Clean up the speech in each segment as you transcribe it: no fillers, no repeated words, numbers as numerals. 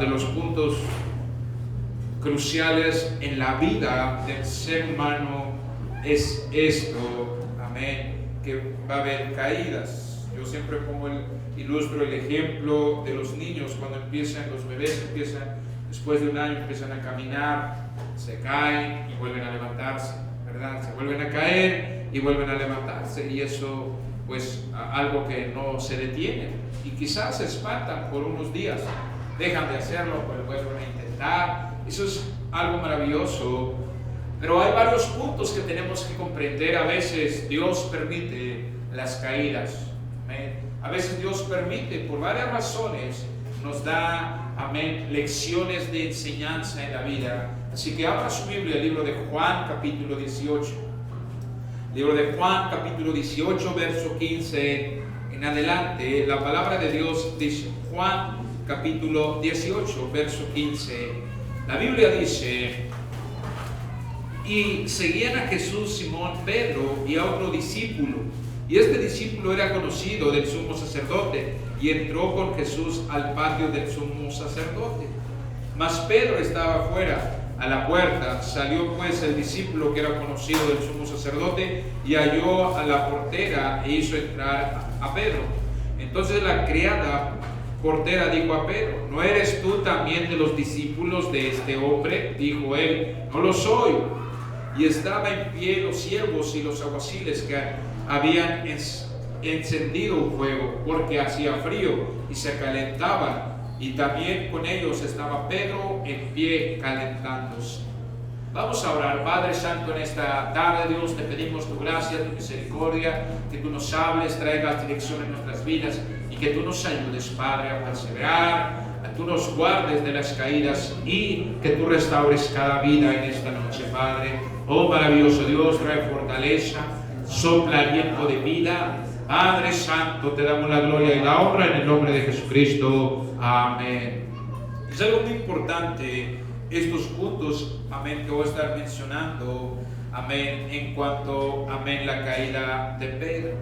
de los puntos cruciales en la vida del ser humano es esto, amén, que va a haber caídas. Yo siempre ilustro el ejemplo de los niños cuando los bebés empiezan, después de un año empiezan a caminar, se caen y vuelven a levantarse, ¿verdad? Se vuelven a caer y vuelven a levantarse, y eso pues algo que no se detiene, y quizás se espantan por unos días, dejan de hacerlo, pero vuelven a intentar. Eso es algo maravilloso, pero hay varios puntos que tenemos que comprender. A veces Dios permite las caídas, amén. A veces Dios permite por varias razones, nos da, amén, lecciones de enseñanza en la vida. Así que abra su Biblia, el libro de Juan capítulo 18. Libro de Juan capítulo 18, verso 15 en adelante. La palabra de Dios dice, Juan capítulo 18, verso 15. La Biblia dice: y seguían a Jesús Simón Pedro y a otro discípulo, y este discípulo era conocido del sumo sacerdote, y entró con Jesús al patio del sumo sacerdote. Mas Pedro estaba fuera a la puerta. Salió pues el discípulo que era conocido del sumo sacerdote y halló a la portera e hizo entrar a Pedro. Entonces la criada portera dijo a Pedro: ¿no eres tú también de los discípulos de este hombre? Dijo él: no lo soy. Y estaba en pie los siervos y los alguaciles que habían encendido un fuego, porque hacía frío y se calentaban, y también con ellos estaba Pedro en pie calentándose. Vamos a orar. Padre Santo, en esta tarde, Dios, te pedimos tu gracia, tu misericordia, que tú nos hables, traigas dirección en nuestras vidas, y que tú nos ayudes, Padre, a perseverar, a tú nos guardes de las caídas, y que tú restaures cada vida en esta noche, Padre. Oh maravilloso Dios, trae fortaleza, sopla aliento de vida. Padre Santo, te damos la gloria y la honra en el nombre de Jesucristo. Amén. Es algo muy importante estos puntos, amén, que voy a estar mencionando, amén, en cuanto, amén, la caída de Pedro.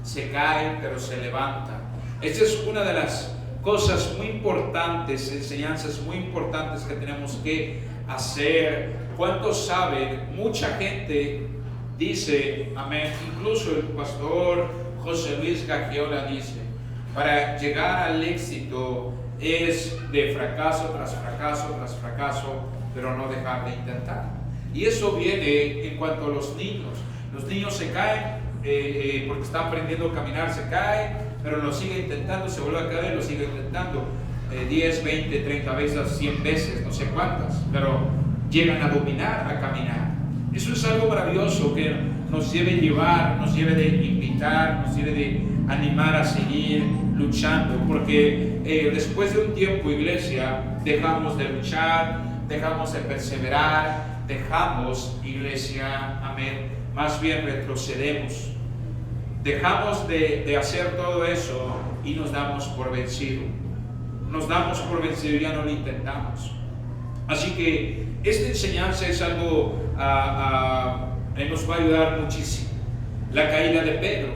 Se cae, pero se levanta. Esta es una de las cosas muy importantes, enseñanzas muy importantes que tenemos que hacer. ¿Cuántos saben? Mucha gente dice, amén, incluso el pastor José Luis Gagiola dice: para llegar al éxito es de fracaso tras fracaso tras fracaso, pero no dejar de intentar. Y eso viene en cuanto a los niños. Los niños se caen porque están aprendiendo a caminar, se caen, pero lo sigue intentando, se vuelve a caer, lo sigue intentando 10, 20, 30 veces, 100 veces, no sé cuántas, pero llegan a dominar, a caminar. Eso es algo maravilloso que nos debe llevar, nos debe de invitar, nos debe de animar a seguir luchando, porque después de un tiempo, iglesia, dejamos de luchar, dejamos de perseverar, dejamos, iglesia, amén, más bien retrocedemos, dejamos de hacer todo eso y nos damos por vencido, y ya no lo intentamos. Así que esta enseñanza es algo nos va a ayudar muchísimo. La caída de Pedro,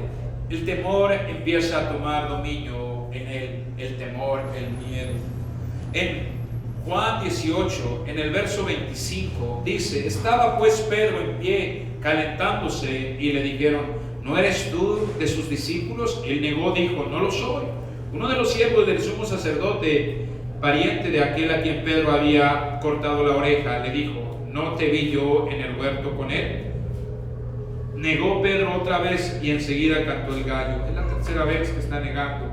el temor empieza a tomar dominio en él, el temor, el miedo. En Juan 18, en el verso 25, dice: estaba pues Pedro en pie calentándose, y le dijeron: ¿no eres tú de sus discípulos? Él negó, dijo: no lo soy. Uno de los siervos del sumo sacerdote, pariente de aquel a quien Pedro había cortado la oreja, le dijo: ¿no te vi yo en el huerto con él? Negó Pedro otra vez, y enseguida cantó el gallo. Es la tercera vez que está negando.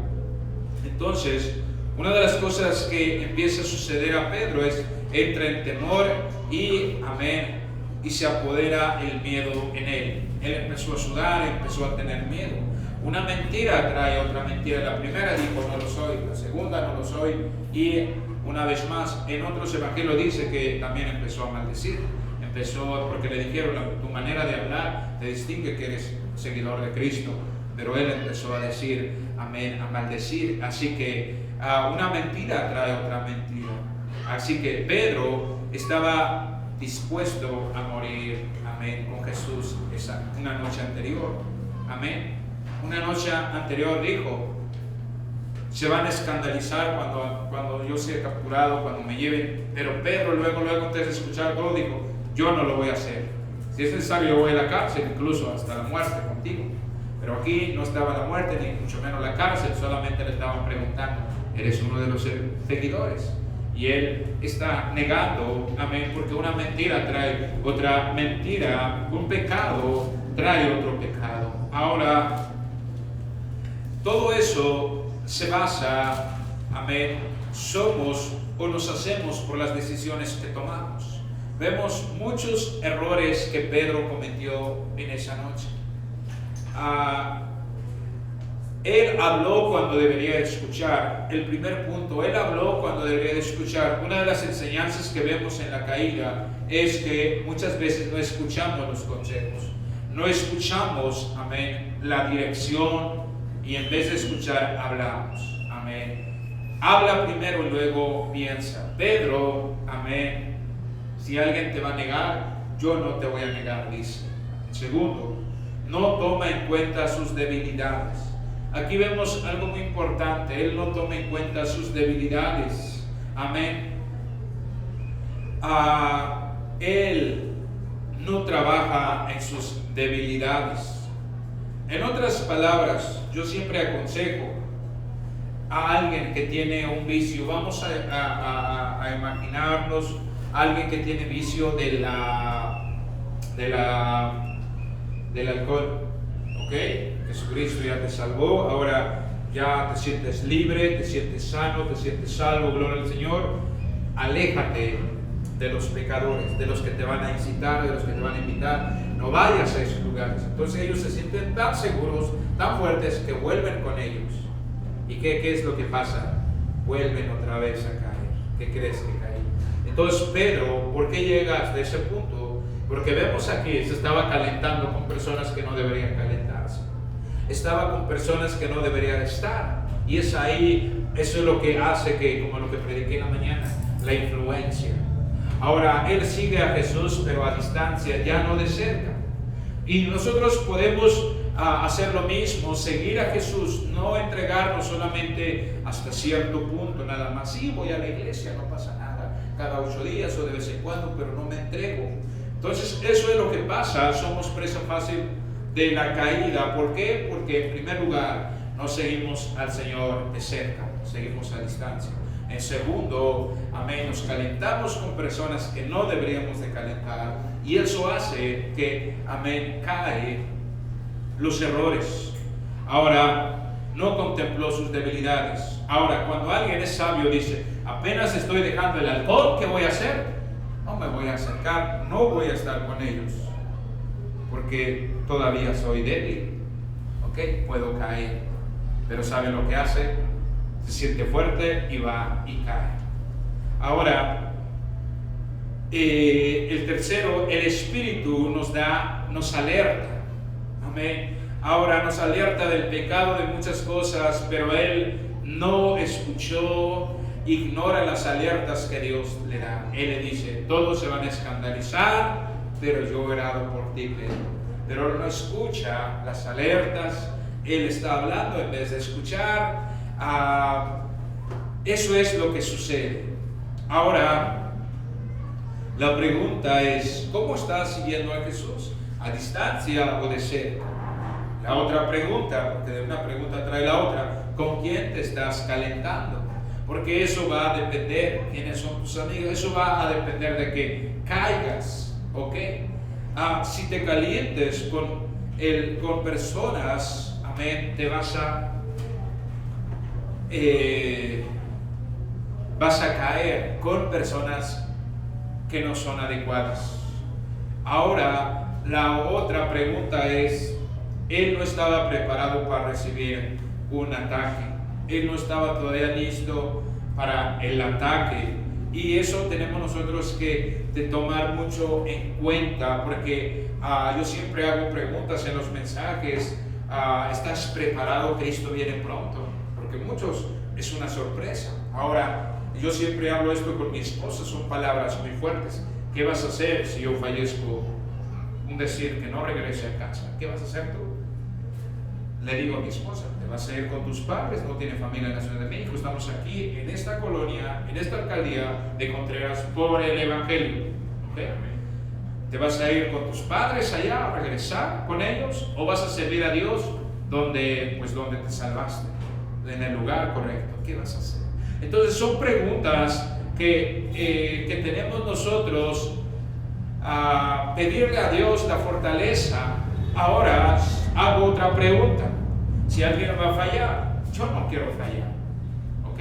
Entonces, una de las cosas que empieza a suceder a Pedro es: entra en temor y, amén, y se apodera el miedo en él. Él empezó a sudar, empezó a tener miedo. Una mentira trae otra mentira. La primera dijo: no lo soy. La segunda: no lo soy. Y una vez más, en otros evangelios dice que también empezó a maldecir. Empezó porque le dijeron: tu manera de hablar te distingue que eres seguidor de Cristo. Pero él empezó a decir, amén, a maldecir. Así que una mentira trae otra mentira. Así que Pedro estaba dispuesto a morir, amén, con Jesús una noche anterior. Amén. Una noche anterior dijo: se van a escandalizar cuando yo sea capturado, cuando me lleven. Pero Pedro luego antes de escuchar todo dijo, yo no lo voy a hacer. Si es necesario yo voy a la cárcel, incluso hasta la muerte contigo. Pero aquí no estaba la muerte, ni mucho menos la cárcel, solamente le estaban preguntando, ¿eres uno de los seguidores? Y él está negando, amén, porque una mentira trae otra mentira, un pecado trae otro pecado. Ahora, todo eso se basa, amén, somos o nos hacemos por las decisiones que tomamos. Vemos muchos errores que Pedro cometió en esa noche. Él habló cuando debería escuchar. El primer punto, él habló cuando debería escuchar. Una de las enseñanzas que vemos en la caída es que muchas veces no escuchamos los consejos, no escuchamos, amén, la dirección, y en vez de escuchar hablamos, amén. Habla primero y luego piensa. Pedro, amén, si alguien te va a negar, yo no te voy a negar, dice. Segundo, no toma en cuenta sus debilidades. Aquí vemos algo muy importante, él no toma en cuenta sus debilidades, amén. Él no trabaja en sus debilidades. En otras palabras, yo siempre aconsejo a alguien que tiene un vicio, vamos a imaginarnos a alguien que tiene vicio del alcohol, ¿ok? Jesucristo ya te salvó, ahora ya te sientes libre, te sientes sano, te sientes salvo, gloria al Señor. Aléjate de los pecadores, de los que te van a incitar, de los que te van a invitar. No vayas a esos lugares. Entonces ellos se sienten tan seguros, tan fuertes, que vuelven con ellos. ¿Y qué es lo que pasa? Vuelven otra vez a caer. ¿Qué crees que caen? Entonces Pedro, ¿por qué llega hasta ese punto? Porque vemos aquí, se estaba calentando con personas que no deberían calentarse. Estaba con personas que no deberían estar. Y es ahí, eso es lo que hace que, como lo que prediqué en la mañana, la influencia. Ahora, él sigue a Jesús, pero a distancia, ya no de cerca. Y nosotros podemos hacer lo mismo, seguir a Jesús, no entregarnos solamente hasta cierto punto, nada más. Sí, voy a la iglesia, no pasa nada, cada 8 días o de vez en cuando, pero no me entrego. Entonces, eso es lo que pasa, somos presa fácil de la caída. ¿Por qué? Porque en primer lugar, no seguimos al Señor de cerca, seguimos a distancia. En segundo, amén, nos calentamos con personas que no deberíamos de calentar, y eso hace que, amén, cae los errores. Ahora, no contempló sus debilidades. Ahora, cuando alguien es sabio, dice, apenas estoy dejando el alcohol, ¿qué voy a hacer? No me voy a acercar, no voy a estar con ellos, porque todavía soy débil, ¿ok? Puedo caer. Pero ¿sabe lo que hace? Se siente fuerte y va y cae. Ahora, el tercero, el Espíritu nos alerta. Amén. Ahora nos alerta del pecado, de muchas cosas, pero él no escuchó, ignora las alertas que Dios le da. Él le dice, todos se van a escandalizar, pero yo he orado por ti, Pedro. Pero él no escucha las alertas, él está hablando en vez de escuchar. Eso es lo que sucede. Ahora, la pregunta es, ¿cómo estás siguiendo a Jesús? ¿A distancia o de cerca? La otra pregunta, porque de una pregunta trae la otra, ¿con quién te estás calentando? Porque eso va a depender, quiénes son tus amigos, eso va a depender de que caigas, ¿ok? Si te calientes con personas, amén, te vas a caer con personas que no son adecuadas. Ahora, la otra pregunta es, él no estaba preparado para recibir un ataque, él no estaba todavía listo para el ataque, y eso tenemos nosotros que tomar mucho en cuenta, porque yo siempre hago preguntas en los mensajes. ¿Estás preparado? Cristo viene pronto, porque muchos es una sorpresa. Ahora, yo siempre hablo esto con mi esposa, son palabras muy fuertes. ¿Qué vas a hacer si yo fallezco? Un decir que no regrese a casa. ¿Qué vas a hacer tú? le digo a mi esposa, te vas a ir con tus padres, no tiene familia en la Ciudad de México, estamos aquí en esta colonia, en esta alcaldía de Contreras por el Evangelio. ¿Okay? ¿Te vas a ir con tus padres allá a regresar con ellos o vas a servir a Dios donde te salvaste, en el lugar correcto? ¿Qué vas a hacer? Entonces son preguntas que tenemos nosotros a pedirle a Dios la fortaleza. Ahora hago otra pregunta. Si alguien va a fallar, yo no quiero fallar. ¿Ok?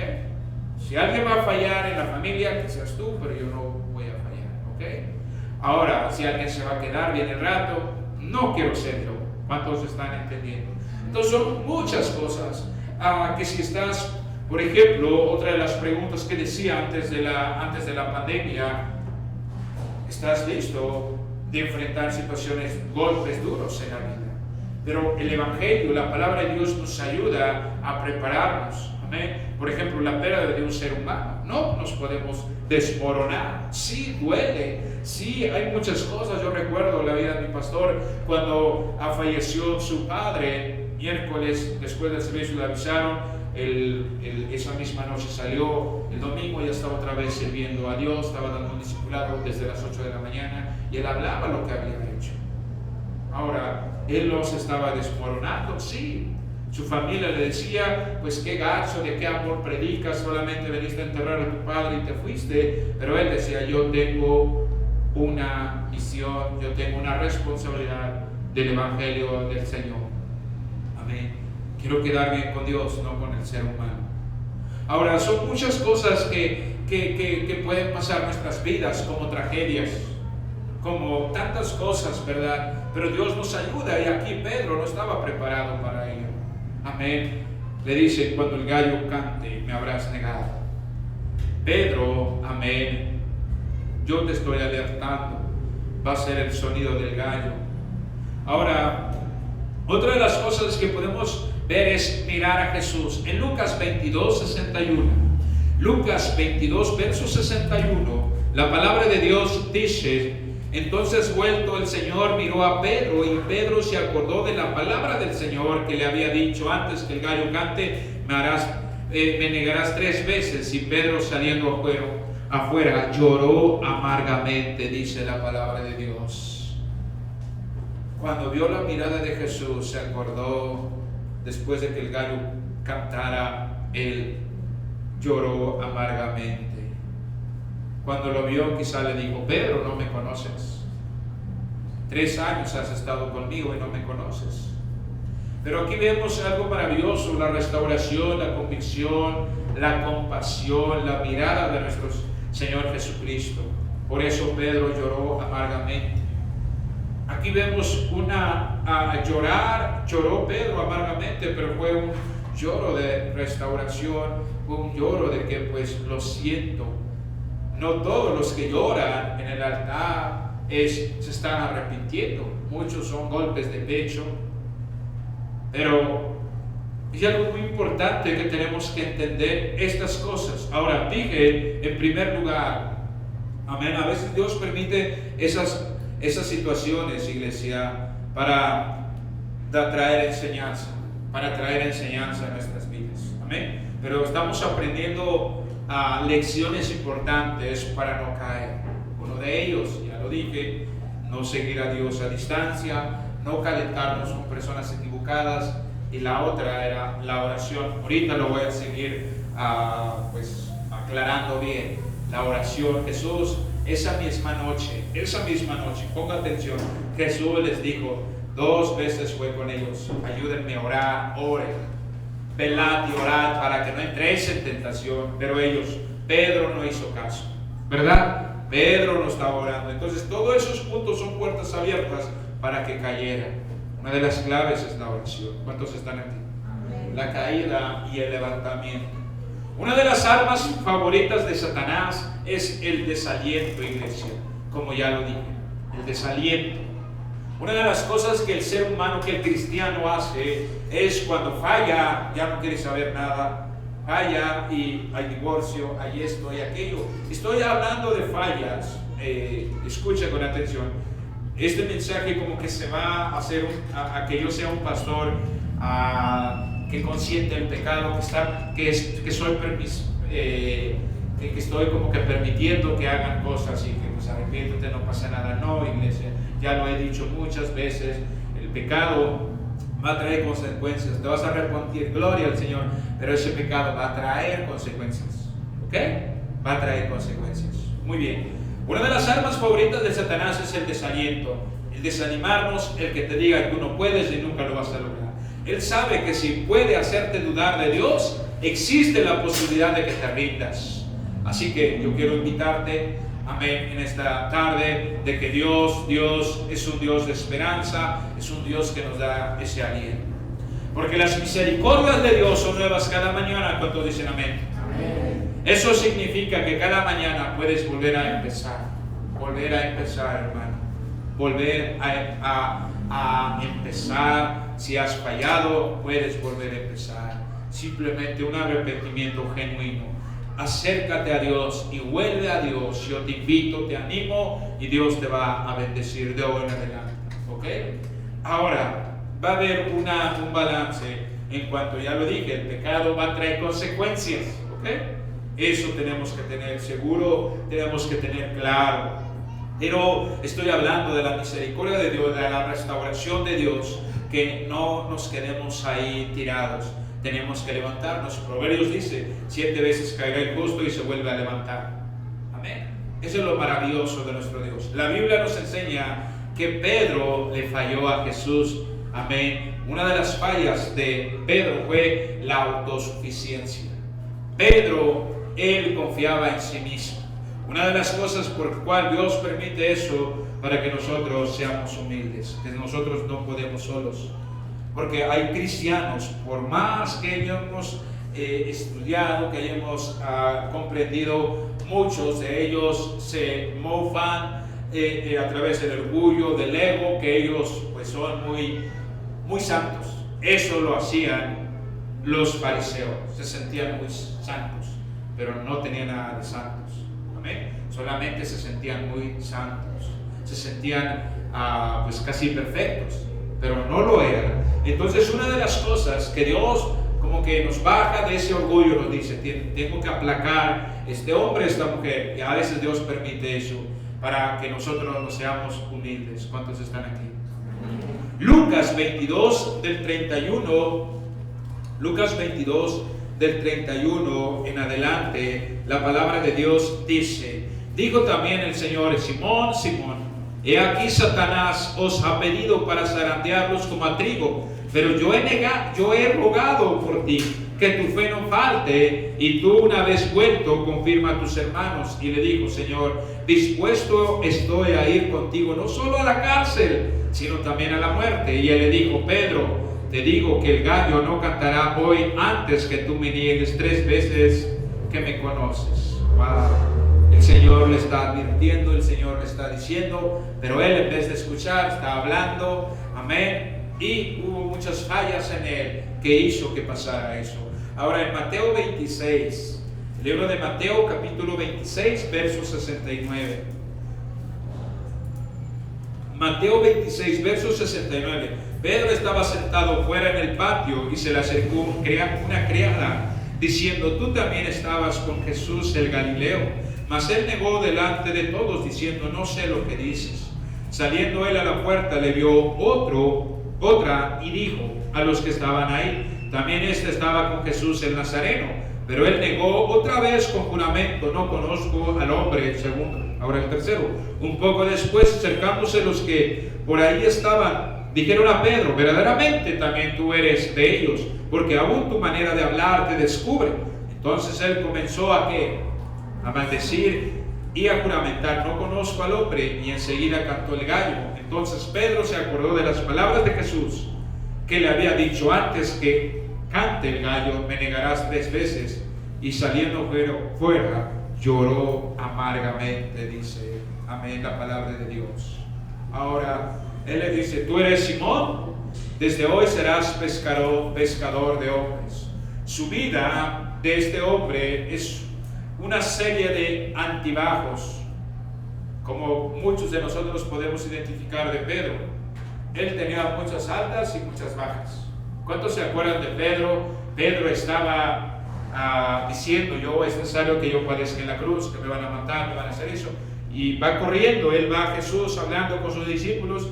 Si alguien va a fallar en la familia, que seas tú, pero yo no voy a fallar. ¿Ok? Ahora, si alguien se va a quedar bien el rato, no quiero ser yo. ¿Cuántos están entendiendo? Entonces son muchas cosas que si estás, por ejemplo, otra de las preguntas que decía antes de la pandemia, ¿estás listo de enfrentar situaciones, golpes duros en la vida? Pero el Evangelio, la palabra de Dios nos ayuda a prepararnos. Amén. Por ejemplo, la pérdida de un ser humano, no nos podemos desmoronar. Sí, duele. Sí, hay muchas cosas. Yo recuerdo la vida de mi pastor cuando falleció su padre. Miércoles, después del servicio, le avisaron. Esa misma noche salió. El domingo ya estaba otra vez sirviendo a Dios. Estaba dando un discipulado desde las 8 de la mañana. Y él hablaba lo que había hecho. Ahora, él no se estaba desmoronando, sí. Su familia le decía, pues qué gacho, de qué amor predicas, solamente veniste a enterrar a tu padre y te fuiste. Pero él decía, yo tengo una misión, yo tengo una responsabilidad del Evangelio del Señor. Amén. Quiero quedar bien con Dios, no con el ser humano. Ahora, son muchas cosas que pueden pasar en nuestras vidas, como tragedias, como tantas cosas, ¿verdad? Pero Dios nos ayuda, y aquí Pedro no estaba preparado para ello. Amén. Le dice, cuando el gallo cante, me habrás negado. Pedro, amén, yo te estoy alertando, va a ser el sonido del gallo. Ahora, otra de las cosas que podemos ver es mirar a Jesús. En Lucas 22, 61, Lucas 22, verso 61, la palabra de Dios dice: entonces vuelto el Señor miró a Pedro, y Pedro se acordó de la palabra del Señor que le había dicho: antes que el gallo cante, me negarás 3 veces. Y Pedro, saliendo afuera, lloró amargamente, dice la palabra de Dios. Cuando vio la mirada de Jesús, se acordó, después de que el gallo cantara, él lloró amargamente. Cuando lo vio, quizá le dijo: Pedro, no me conoces. 3 años has estado conmigo y no me conoces. Pero aquí vemos algo maravilloso: la restauración, la convicción, la compasión, la mirada de nuestro Señor Jesucristo. Por eso Pedro lloró amargamente. Aquí vemos lloró Pedro amargamente, pero fue un lloro de restauración, un lloro de que pues lo siento. No todos los que lloran en el altar se están arrepintiendo. Muchos son golpes de pecho. Pero hay algo muy importante que tenemos que entender estas cosas. Ahora, dije en primer lugar, amén, a veces Dios permite esas situaciones, iglesia, para traer enseñanza, a nuestras vidas. Amén. Pero estamos aprendiendo lecciones importantes para no caer. Uno de ellos, ya lo dije, no seguir a Dios a distancia, no calentarnos con personas equivocadas, y la otra era la oración. Ahorita lo voy a seguir aclarando bien. La oración. Jesús, esa misma noche, ponga atención, Jesús les dijo 2 veces, fue con ellos: ayúdenme a orar, oren. Velad y orad para que no entréis en tentación. Pero Pedro no hizo caso, ¿verdad? Pedro no estaba orando. Entonces todos esos puntos son puertas abiertas para que cayera. Una de las claves es la oración. ¿Cuántos están aquí? Amén. La caída y el levantamiento. Una de las armas favoritas de Satanás es el desaliento, iglesia. Como ya lo dije, el desaliento. Una de las cosas que el ser humano, que el cristiano hace, es cuando falla, ya no quiere saber nada. Falla y hay divorcio, hay esto, hay aquello. Estoy hablando de fallas. Escucha con atención. Este mensaje como que se va a hacer a que yo sea un pastor que consiente el pecado, que estoy como que permitiendo que hagan cosas y que pues arrepiéntete, no pasa nada. No, iglesia, ya lo he dicho muchas veces, el pecado va a traer consecuencias, te vas a arrepentir, gloria al Señor, pero ese pecado va a traer consecuencias, ¿ok? Va a traer consecuencias. Muy bien. Una de las armas favoritas de Satanás es el desaliento, el desanimarnos, el que te diga que tú no puedes y nunca lo vas a lograr. Él sabe que si puede hacerte dudar de Dios, existe la posibilidad de que te rindas. Así que yo quiero invitarte, amén, en esta tarde, de que Dios es un Dios de esperanza, es un Dios que nos da ese aliento. Porque las misericordias de Dios son nuevas cada mañana. ¿Cuántos dicen amén? Amén. Eso significa que cada mañana puedes volver a empezar, hermano, volver a empezar. Si has fallado, puedes volver a empezar. Simplemente un arrepentimiento genuino. Acércate a Dios y vuelve a Dios. Yo te invito, te animo, y Dios te va a bendecir de hoy en adelante. ¿Ok? Ahora, va a haber un balance en cuanto, ya lo dije, el pecado va a traer consecuencias. ¿Ok? Eso tenemos que tener seguro, tenemos que tener claro. Pero estoy hablando de la misericordia de Dios, de la restauración de Dios, que no nos quedemos ahí tirados. Tenemos que levantarnos. Proverbios dice, 7 veces caerá el justo y se vuelve a levantar. Amén. Eso es lo maravilloso de nuestro Dios. La Biblia nos enseña que Pedro le falló a Jesús. Amén. Una de las fallas de Pedro fue la autosuficiencia. Pedro, él confiaba en sí mismo. Una de las cosas por la cual Dios permite eso, para que nosotros seamos humildes, que nosotros no podemos solos. Porque hay cristianos, por más que hayamos estudiado, que hayamos comprendido, muchos de ellos se mofan a través del orgullo, del ego, que ellos pues son muy santos. Eso lo hacían los fariseos, se sentían muy santos, pero no tenían nada de santos. Amén. Solamente se sentían muy santos, se sentían pues casi perfectos, pero no lo eran. Entonces, una de las cosas que Dios como que nos baja de ese orgullo, nos dice, tengo que aplacar este hombre, esta mujer, y a veces Dios permite eso para que nosotros no seamos humildes. ¿Cuántos están aquí? Lucas 22 del 31 en adelante, la palabra de Dios dice, dijo también el Señor, Simón, Simón, he aquí Satanás os ha pedido para zarandearlos como a trigo, pero yo he rogado por ti, que tu fe no falte, y tú una vez vuelto confirma a tus hermanos. Y le dijo, Señor, dispuesto estoy a ir contigo, no solo a la cárcel, sino también a la muerte. Y él le dijo, Pedro, te digo que el gallo no cantará hoy antes que tú me niegues 3 veces que me conoces. Wow. El Señor le está advirtiendo, el Señor le está diciendo, pero él en vez de escuchar está hablando. Amén. Y hubo muchas fallas en él que hizo que pasara eso. Ahora en Mateo 26, el libro de Mateo capítulo 26, verso 69. Mateo 26, verso 69. Pedro estaba sentado fuera en el patio y se le acercó una criada diciendo, tú también estabas con Jesús el Galileo. Mas él negó delante de todos diciendo, no sé lo que dices. Saliendo él a la puerta le vio otra y dijo a los que estaban ahí, también este estaba con Jesús el Nazareno. Pero él negó otra vez con juramento, no conozco al hombre. El segundo, ahora el tercero. Un poco después, acercándose los que por ahí estaban, dijeron a Pedro, verdaderamente también tú eres de ellos, porque aún tu manera de hablar te descubre. Entonces él comenzó a maldecir y a juramentar, no conozco al hombre, y enseguida cantó el gallo. Entonces Pedro se acordó de las palabras de Jesús, que le había dicho, antes que cante el gallo, me negarás 3 veces. Y saliendo fuera, lloró amargamente, dice. Amén, la palabra de Dios. Ahora, él le dice, tú eres Simón, desde hoy serás pescador de hombres. Su vida de este hombre es una serie de altibajos, como muchos de nosotros podemos identificar de Pedro. Él tenía muchas altas y muchas bajas. ¿Cuántos se acuerdan de Pedro? Pedro estaba diciendo, es necesario que yo padezca en la cruz, que me van a matar, me van a hacer eso. Y va corriendo, él va a Jesús hablando con sus discípulos,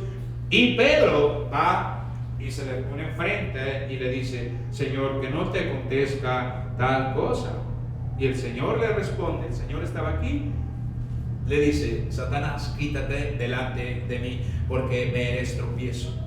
y Pedro va y se le pone enfrente y le dice, Señor, que no te acontezca tal cosa. Y el Señor le responde, el Señor estaba aquí, le dice, Satanás, quítate delante de mí, porque me eres tropiezo.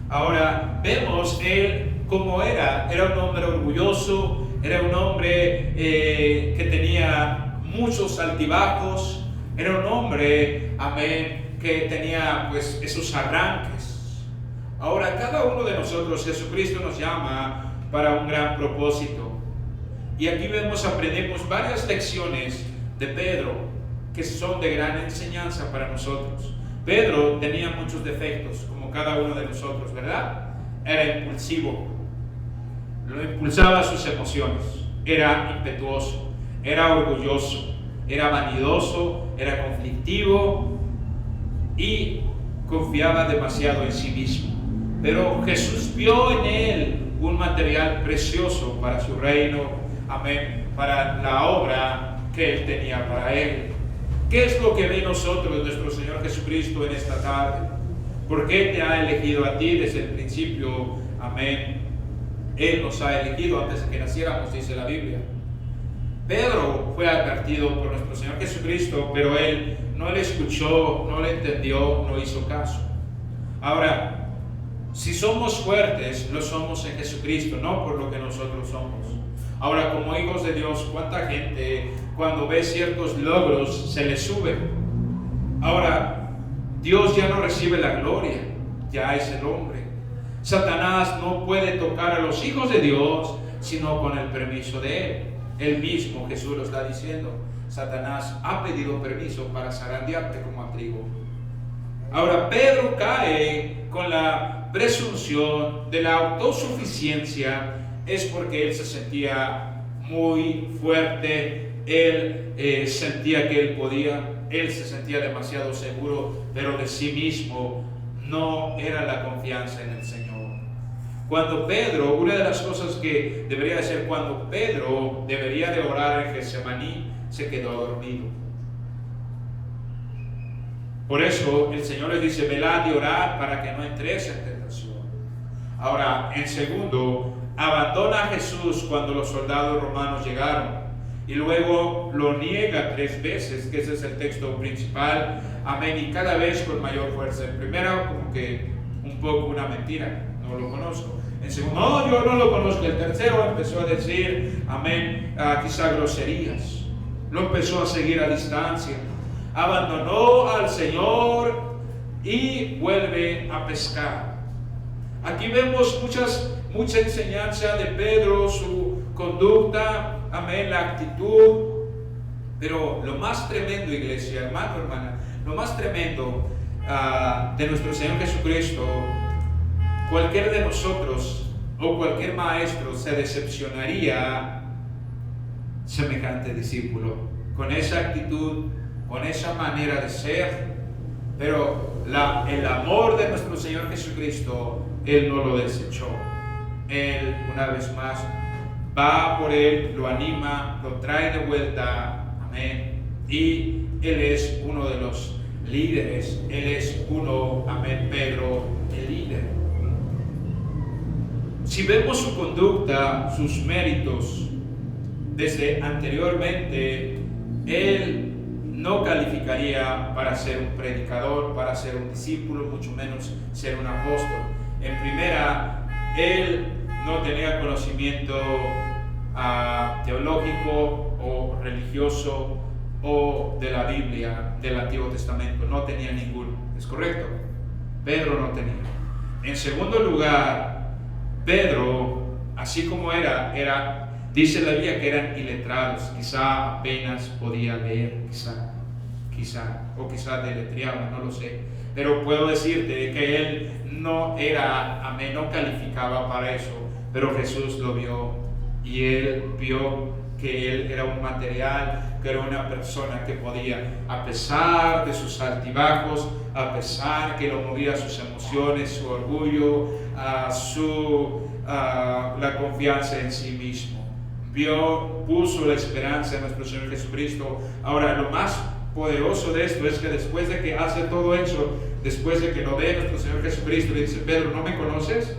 Ahora vemos él cómo era un hombre orgulloso, era un hombre que tenía muchos altibajos, era un hombre, amén, que tenía pues esos arranques. Ahora cada uno de nosotros, Jesucristo nos llama para un gran propósito. Y aquí aprendemos varias lecciones de Pedro que son de gran enseñanza para nosotros. Pedro tenía muchos defectos, como cada uno de nosotros, ¿verdad? Era impulsivo, lo impulsaba sus emociones, era impetuoso, era orgulloso, era vanidoso, era conflictivo y confiaba demasiado en sí mismo. Pero Jesús vio en él un material precioso para su reino, amén, para la obra que él tenía para él. ¿Qué es lo que ve nosotros nuestro Señor Jesucristo en esta tarde? ¿Por qué te ha elegido a ti desde el principio? Amén. Él nos ha elegido antes de que naciéramos, dice la Biblia. Pedro fue advertido por nuestro Señor Jesucristo, pero él no le escuchó, no le entendió, no hizo caso. Ahora, si somos fuertes, lo somos en Jesucristo, no por lo que nosotros somos. Ahora, como hijos de Dios, ¿cuánta gente cuando ve ciertos logros se le sube? Ahora, Dios ya no recibe la gloria, ya es el hombre. Satanás no puede tocar a los hijos de Dios sino con el permiso de él. Él mismo, Jesús lo está diciendo, Satanás ha pedido permiso para zarandearte como a trigo. Ahora, Pedro cae con la presunción de la autosuficiencia. Es porque él se sentía muy fuerte, él sentía que él podía, él se sentía demasiado seguro, pero de sí mismo no era la confianza en el Señor. Cuando Pedro, una de las cosas que debería hacer cuando Pedro debería de orar en Getsemaní, se quedó dormido. Por eso el Señor les dice, velad y orad para que no entréis en tentación. Ahora, en segundo, abandona a Jesús cuando los soldados romanos llegaron y luego lo niega 3 veces, que ese es el texto principal, amén, y cada vez con mayor fuerza. En primero, como que un poco una mentira, no lo conozco. En segundo, no, yo no lo conozco. El tercero empezó a decir, amén, quizá groserías, lo empezó a seguir a distancia, abandonó al Señor y vuelve a pescar. Aquí vemos mucha enseñanza de Pedro, su conducta, amén, la actitud. Pero lo más tremendo, iglesia, hermano, hermana, lo más tremendo de nuestro Señor Jesucristo, cualquiera de nosotros o cualquier maestro se decepcionaría semejante discípulo, con esa actitud, con esa manera de ser. Pero el amor de nuestro Señor Jesucristo, Él no lo desechó. Él, una vez más, va por él, lo anima, lo trae de vuelta, amén. Y Él es uno de los líderes, Él es uno, amén, Pedro, el líder. Si vemos su conducta, sus méritos, desde anteriormente, Él no calificaría para ser un predicador, para ser un discípulo, mucho menos ser un apóstol. En primera, él no tenía conocimiento teológico o religioso o de la Biblia, del Antiguo Testamento. No tenía ninguno. ¿Es correcto? Pedro no tenía. En segundo lugar, Pedro, así como era, dice la Biblia que eran iletrados. Quizá apenas podía leer, o quizá deletreaba, no lo sé. Pero puedo decirte que él no era, amén, no calificaba para eso. Pero Jesús lo vio y él vio que él era un material, que era una persona que podía, a pesar de sus altibajos, a pesar que lo movía sus emociones, su orgullo, la confianza en sí mismo. Puso la esperanza en nuestro Señor Jesucristo. Ahora, lo más poderoso de esto es que después de que hace todo eso, después de que lo ve nuestro Señor Jesucristo, le dice: Pedro, ¿no me conoces?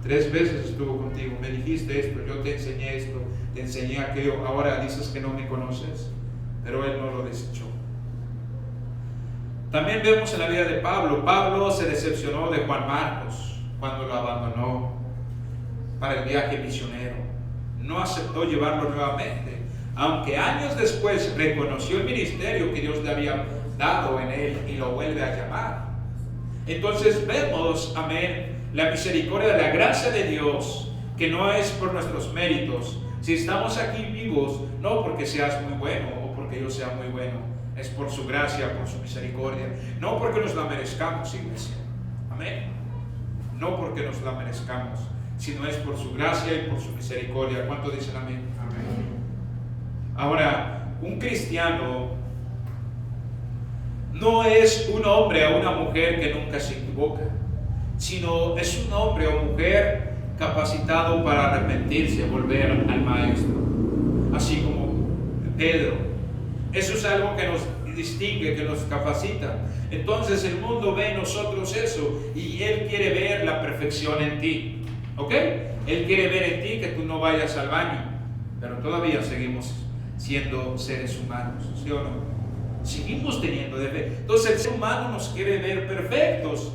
3 veces estuvo contigo, me dijiste esto, yo te enseñé esto, te enseñé aquello, ahora dices que no me conoces. Pero él no lo desechó. También vemos en la vida de Pablo. Pablo se decepcionó de Juan Marcos cuando lo abandonó para el viaje misionero. No aceptó llevarlo nuevamente, aunque años después reconoció el ministerio que Dios le había dado en él y lo vuelve a llamar. Entonces vemos, amén, la misericordia de la gracia de Dios, que no es por nuestros méritos. Si estamos aquí vivos, no porque seas muy bueno o porque yo sea muy bueno, es por su gracia, por su misericordia, no porque nos la merezcamos, iglesia, amén, no porque nos la merezcamos, sino es por su gracia y por su misericordia. ¿Cuánto dicen amén? Amén. Ahora, un cristiano no es un hombre o una mujer que nunca se equivoca, sino es un hombre o mujer capacitado para arrepentirse y volver al Maestro, así como Pedro. Eso es algo que nos distingue, que nos capacita. Entonces el mundo ve en nosotros eso y él quiere ver la perfección en ti, ¿ok? Él quiere ver en ti que tú no vayas al baño, pero todavía seguimos siendo seres humanos, ¿sí o no? Seguimos teniendo defectos. Entonces el ser humano nos quiere ver perfectos,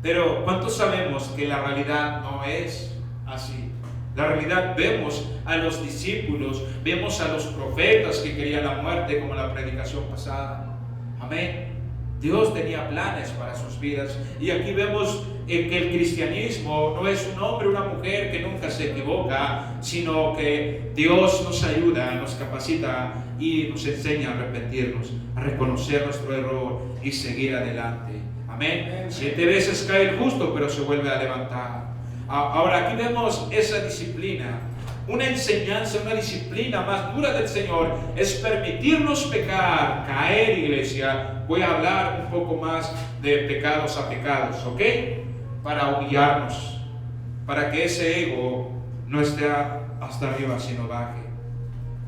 pero ¿cuántos sabemos que la realidad no es así? La realidad, vemos a los discípulos, vemos a los profetas que querían la muerte, como en la predicación pasada. Amén. Dios tenía planes para sus vidas. Y aquí vemos que el cristianismo no es un hombre o una mujer que nunca se equivoca, sino que Dios nos ayuda, nos capacita y nos enseña a arrepentirnos, a reconocer nuestro error y seguir adelante. Amén. 7 veces cae el justo, pero se vuelve a levantar. Ahora aquí vemos esa disciplina, una enseñanza, una disciplina más dura del Señor es permitirnos pecar, caer, iglesia. Voy a hablar un poco más de pecados a pecados, ¿ok? Para humillarnos, para que ese ego no esté hasta arriba, sino baje.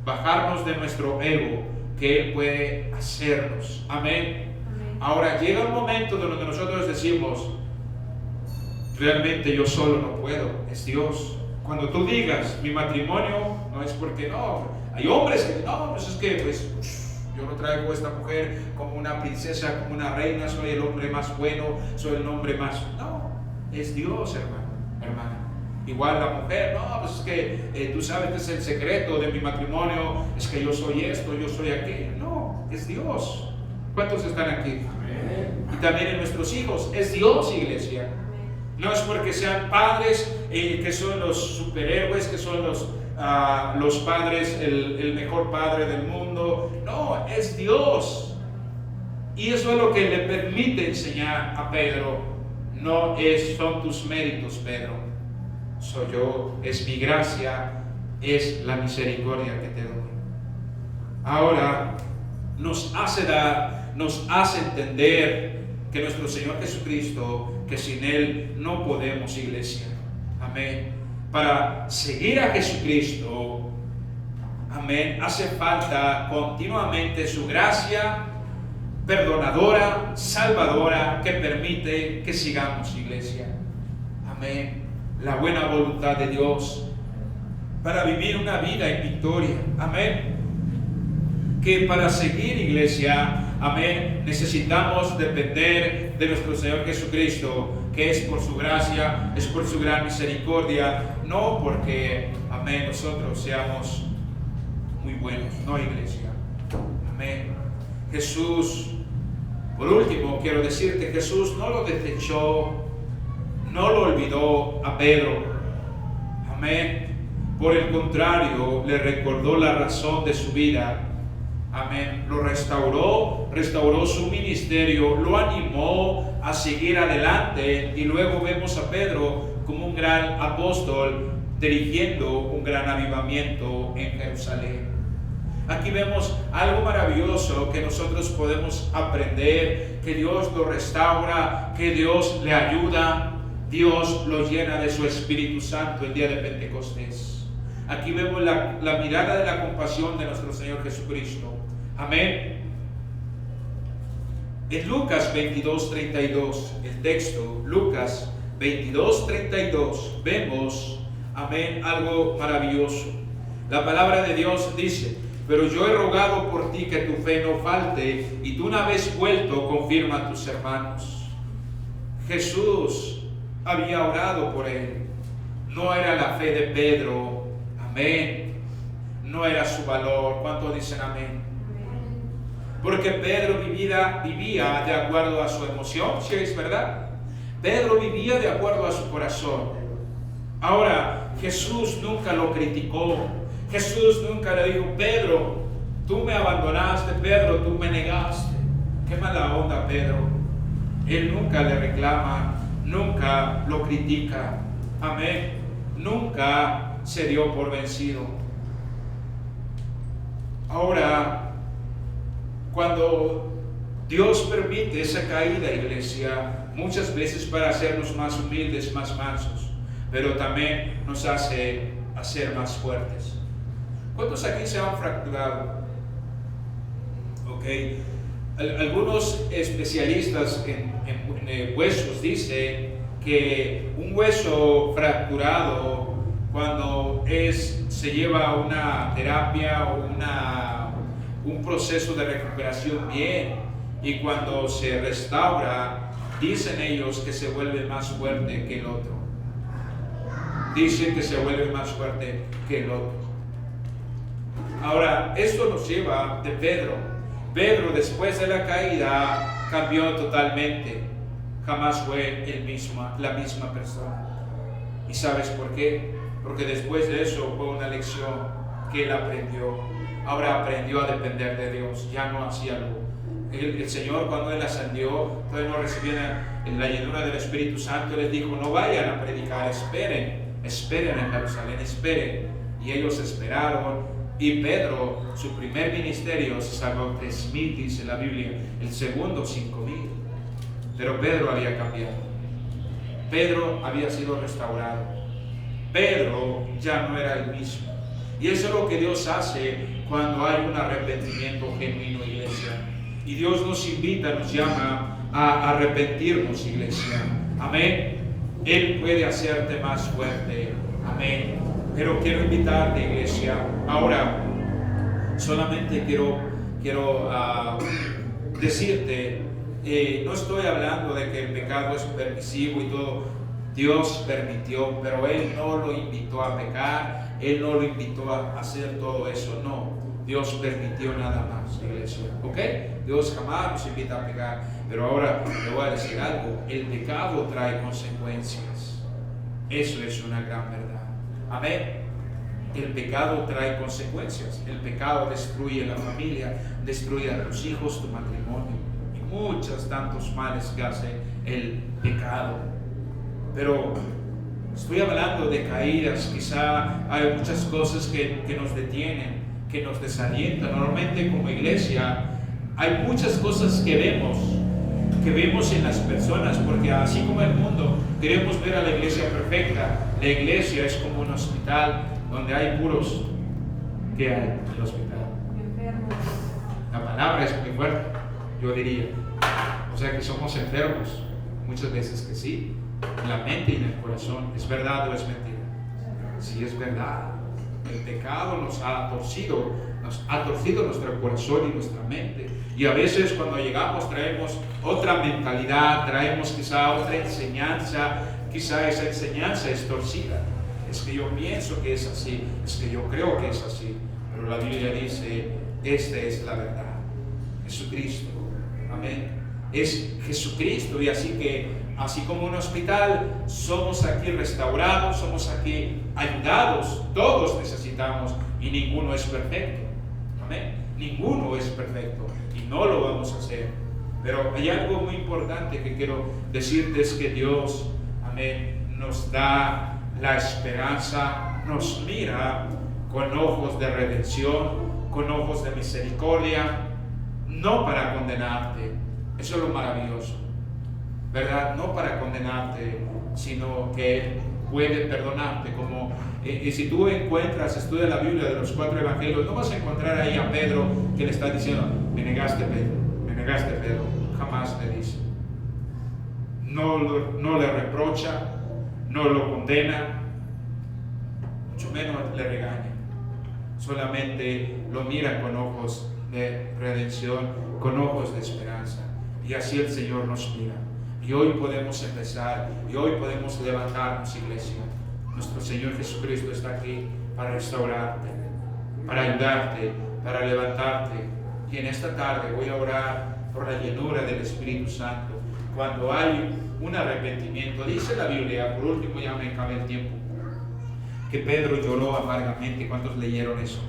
Bajarnos de nuestro ego, que Él puede hacernos. Amén. Ahora llega un momento donde nosotros decimos: realmente yo solo no puedo, es Dios. Cuando tú digas mi matrimonio no es porque no, hay hombres que no, pues es que yo no traigo a esta mujer como una princesa, como una reina, soy el hombre más bueno, soy el hombre más, no, es Dios, hermana. Igual la mujer, no, pues es que tú sabes que es el secreto de mi matrimonio, es que yo soy esto, yo soy aquello, no, es Dios. ¿Cuántos están aquí? Amén. Y también en nuestros hijos, es Dios, iglesia. No es porque sean padres que son los superhéroes, que son los padres, el mejor padre del mundo. No, es Dios. Y eso es lo que le permite enseñar a Pedro. No son tus méritos, Pedro. Soy yo, es mi gracia, es la misericordia que te doy. Ahora nos hace entender que nuestro Señor Jesucristo, que sin Él no podemos, iglesia. Amén. Para seguir a Jesucristo, amén, hace falta continuamente su gracia perdonadora, salvadora, que permite que sigamos, iglesia. Amén. La buena voluntad de Dios para vivir una vida en victoria. Amén. Que para seguir, iglesia, amén, necesitamos depender de nuestro Señor Jesucristo, que es por su gracia, es por su gran misericordia, no porque, amén, nosotros seamos muy buenos, no, iglesia. Amén. Jesús, por último, quiero decirte, Jesús no lo desechó, no lo olvidó a Pedro. Amén. Por el contrario, le recordó la razón de su vida. Amén. Lo restauró su ministerio, lo animó a seguir adelante, y luego vemos a Pedro como un gran apóstol dirigiendo un gran avivamiento en Jerusalén. Aquí vemos algo maravilloso que nosotros podemos aprender, que Dios lo restaura, que Dios le ayuda, Dios lo llena de su Espíritu Santo el día de Pentecostés. Aquí vemos la mirada de la compasión de nuestro Señor Jesucristo. Amén. En Lucas 22:32, el texto, Lucas 22:32, vemos, amén, algo maravilloso. La palabra de Dios dice: pero yo he rogado por ti que tu fe no falte, y tú una vez vuelto confirma a tus hermanos. Jesús había orado por él. No era la fe de Pedro, amén. No era su valor. ¿Cuántos dicen amén? Porque Pedro vivía de acuerdo a su emoción, ¿sí es verdad? Pedro vivía de acuerdo a su corazón. Ahora, Jesús nunca lo criticó. Jesús nunca le dijo: Pedro, tú me abandonaste, Pedro, tú me negaste. Qué mala onda, Pedro. Él nunca le reclama, nunca lo critica. Amén. Nunca se dio por vencido. Ahora, cuando Dios permite esa caída, iglesia, muchas veces para hacernos más humildes, más mansos, pero también nos hace ser más fuertes. ¿Cuántos aquí se han fracturado? Okay. Algunos especialistas en huesos dicen que un hueso fracturado, cuando se lleva una terapia o un proceso de recuperación bien, y cuando se restaura, dicen ellos que se vuelve más fuerte que el otro. Dicen que se vuelve más fuerte que el otro. Ahora, esto nos lleva de Pedro. Pedro, después de la caída, cambió totalmente. Jamás fue la misma persona. ¿Y sabes por qué? Porque después de eso fue una lección que él aprendió. Ahora aprendió a depender de Dios. Ya no hacía el Señor, cuando él ascendió, todavía no recibía la llenura del Espíritu Santo, les dijo: no vayan a predicar, esperen en Jerusalén, esperen. Y ellos esperaron. Y Pedro, su primer ministerio, se salvó 3,000, dice la Biblia. El segundo, 5,000. Pero Pedro había cambiado. Pedro había sido restaurado. Pedro ya no era el mismo. Y eso es lo que Dios hace cuando hay un arrepentimiento genuino, iglesia. Y Dios nos invita, nos llama a arrepentirnos, iglesia. Amén. Él puede hacerte más fuerte. Amén. Pero quiero invitarte, iglesia. Ahora, solamente quiero decirte, no estoy hablando de que el pecado es permisivo y todo. Dios permitió, pero Él no lo invitó a pecar, Él no lo invitó a hacer todo eso, no. Dios permitió nada más, iglesia. ¿Ok? Dios jamás nos invita a pecar. Pero ahora le voy a decir algo: el pecado trae consecuencias. Eso es una gran verdad. Amén. El pecado trae consecuencias. El pecado destruye la familia, destruye a tus hijos, tu matrimonio, y muchos tantos males que hace el pecado. Pero estoy hablando de caídas. Quizá hay muchas cosas que nos detienen, que nos desalientan. Normalmente, como iglesia, hay muchas cosas que vemos en las personas, porque así como el mundo queremos ver a la iglesia perfecta, la iglesia es como un hospital donde hay puros. ¿Qué hay en el hospital? Enfermos. La palabra es muy fuerte, yo diría. O sea que somos enfermos, muchas veces que sí, en la mente y en el corazón. ¿Es verdad o es mentira? Sí, es verdad. El pecado nos ha torcido nuestro corazón y nuestra mente. Y a veces cuando llegamos traemos otra mentalidad, traemos quizá otra enseñanza, quizá esa enseñanza es torcida. Es que yo pienso que es así, es que yo creo que es así. Pero la Biblia dice: esta es la verdad. Jesucristo. Amén. Es Jesucristo. Y así como un hospital, somos aquí restaurados, somos aquí ayudados. Todos necesitamos, y ninguno es perfecto. Amén. Ninguno es perfecto y no lo vamos a hacer. Pero hay algo muy importante que quiero decirte: es que Dios, amén, nos da la esperanza nos mira con ojos de redención, con ojos de misericordia, no para condenarte. Eso es lo maravilloso, ¿verdad? No para condenarte, sino que Él puede perdonarte. Como y si tú estudias la Biblia de los 4 evangelios, no vas a encontrar ahí a Pedro que le está diciendo, me negaste Pedro, jamás le dice. No le reprocha, no lo condena, mucho menos le regaña. Solamente lo mira con ojos de redención, con ojos de esperanza. Y así el Señor nos mira. Y hoy podemos empezar, y hoy podemos levantarnos, iglesia. Nuestro Señor Jesucristo está aquí para restaurarte, para ayudarte, para levantarte. Y en esta tarde voy a orar por la llenura del Espíritu Santo. Cuando hay un arrepentimiento, dice la Biblia, por último ya me acabé el tiempo, que Pedro lloró amargamente. ¿Cuántos leyeron eso?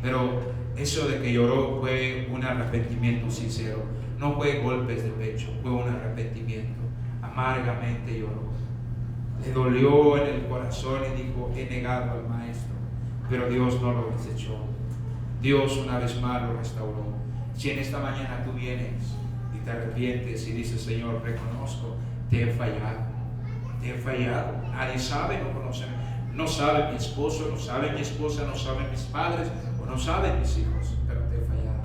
Pero eso de que lloró fue un arrepentimiento sincero, no fue golpes de pecho, fue un arrepentimiento. Amargamente lloró, le dolió en el corazón y dijo, he negado al Maestro, pero Dios no lo desechó. Dios una vez más lo restauró. Si en esta mañana tú vienes y te arrepientes y dices, Señor, reconozco, te he fallado, nadie sabe, no conoce, no sabe mi esposo, no sabe mi esposa, no saben mis padres, o no saben mis hijos, pero te he fallado,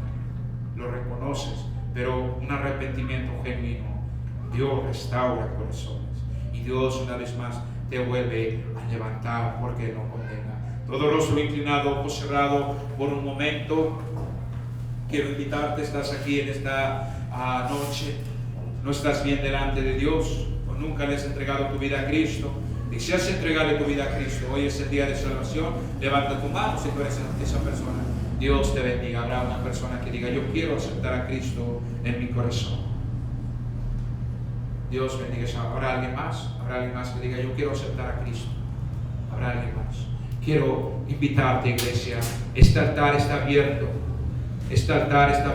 lo reconoces. Pero un arrepentimiento genuino, Dios restaura corazones, y Dios una vez más te vuelve a levantar, porque no condena. Todo rostro inclinado, ojos cerrados por un momento. Quiero invitarte, estás aquí en esta noche, no estás bien delante de Dios, o nunca le has entregado tu vida a Cristo. Y si has entregado tu vida a Cristo, hoy es el día de salvación. Levanta tu mano si tú eres esa persona. Dios te bendiga. Habrá una persona que diga, yo quiero aceptar a Cristo en mi corazón. Dios bendiga. ¿Habrá alguien más? ¿Habrá alguien más que diga, yo quiero aceptar a Cristo? ¿Habrá alguien más? Quiero invitarte, iglesia. Este altar está abierto. Este altar está